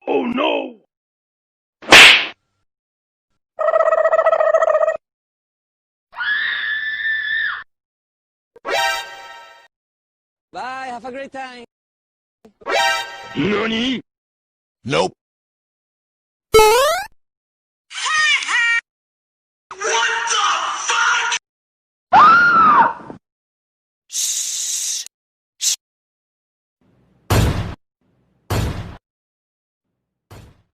Oh no! Bye, have a great time. NANI? Nope.